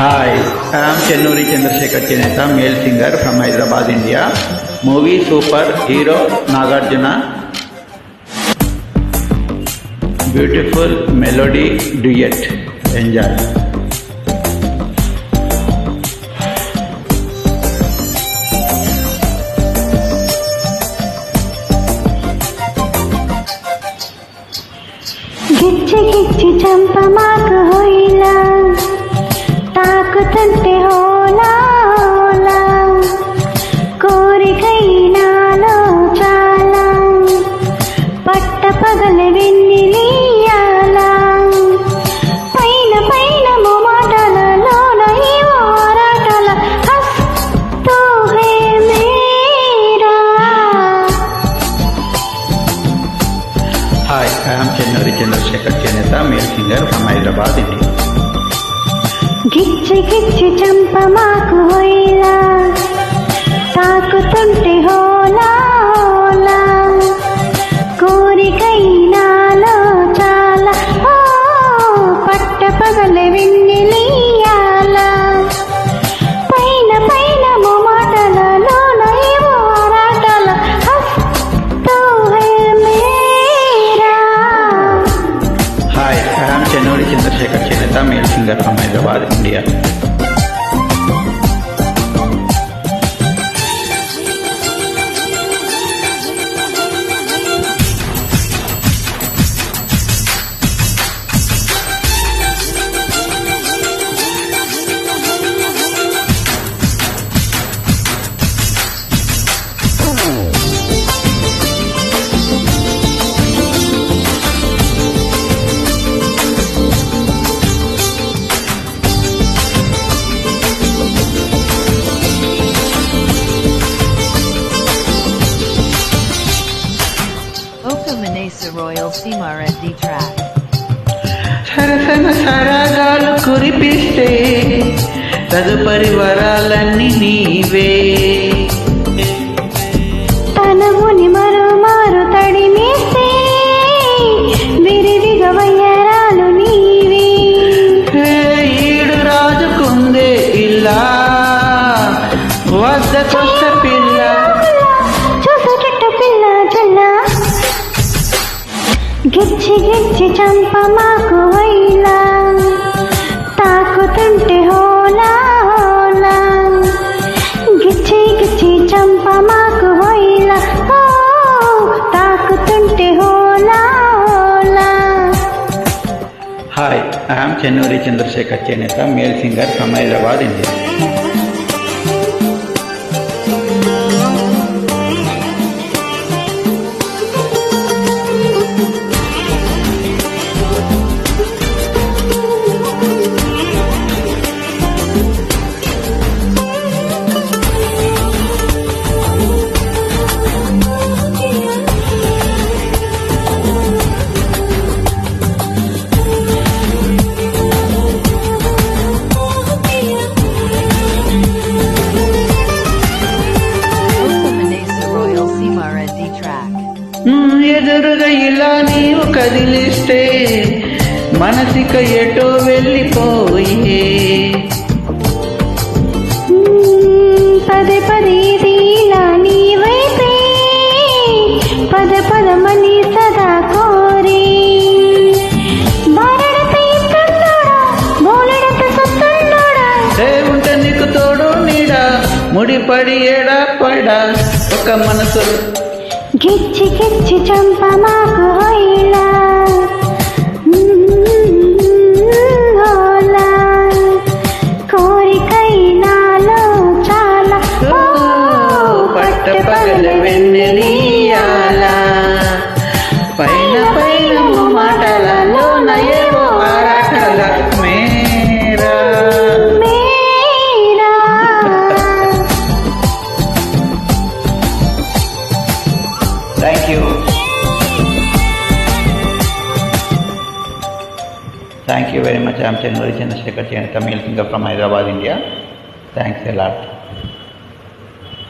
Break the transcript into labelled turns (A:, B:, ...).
A: Hi, I am Chennuri Chandrasekhar Chineta, male singer from Hyderabad, India. Movie Super Hero Nagarjuna. Beautiful melody duet. Enjoy.
B: గిచ్చి గిచ్చి చంప మాకు హోయిలా తాకుతుంటే హోలా హోలా కోరికై నాలో చాలా పట్ట పగల వెన్నెలియాలా పైన పైన మొమాటలలోన ఈ ఆరాటల హస్తూ హే మేరా.
A: Hi, I am Chennuri Chandrasekhar Chineta, male singer from Hyderabad, India.
B: గిచ్చి గిచ్చి చంప మాకు హోయిలా తాకుతుంటే హోలా హోలా కోరికై నాలో చాలా పట్ట పగల వెన్నెలియాలా పైన పైన మొమాటలలోన ఏవో ఆరాటల హస్తూ హే మేరా.
A: Hi, I am Chennuri Chandrasekhar Chineta, male singer from Hyderabad, India.
C: Oka Manesa Royal Simar at D track.
A: సరసన సరాగాలు కురిపిస్తే తదుపరి వరాలన్నీ నీవే.
B: తనముని మరో మారు తడిమేస్తే విరివిగా వయ్యారాలు నీవే.
A: ఈడు రాజుకుందే ఇలా వద్దకొస్త పిల్ల.
B: చూసేటట్టు పిల్ల జల్ల గిచ్చి గిచ్చి చంప మాకు వైలా తాకుతుంటే హోలా హోలా గిచ్చి గిచ్చి చంప మాకు హోయిలా తాకుతుంటే హోలా హోలా.
A: Hi, I am Chennuri Chandrasekhar Chineta, male singer from Hyderabad, India.
C: Oka Manesa Royal Simar at D track.
A: ఎదురుగా ఇలా నీవు కదిలిస్తే మనసిక ఎటో వెళ్ళిపోయే.
B: పదే పదే దీలా నీవైతే పద పదమని సదా కోరి బారడపై కన్నోడా బోలెడత సత్తన్నోడా.
A: ఉంటే నీకు తోడు నీడా ముడిపడి ఏడా పడా ఒక మనసు.
B: గిచ్చి గిచ్చి చంప మాకు హోయిలా హోలా కోరికై నాలో చాలా
A: పట్ట పగల వెన్నెలియాలా పైన పైన మాటలలో నయేవో ఆరాటల మేరా.
B: మేరా.
A: Thank you. Thank you very much. I am Chennuri Chandrasekhar Chineta, male singer from Hyderabad, India. Thanks a lot.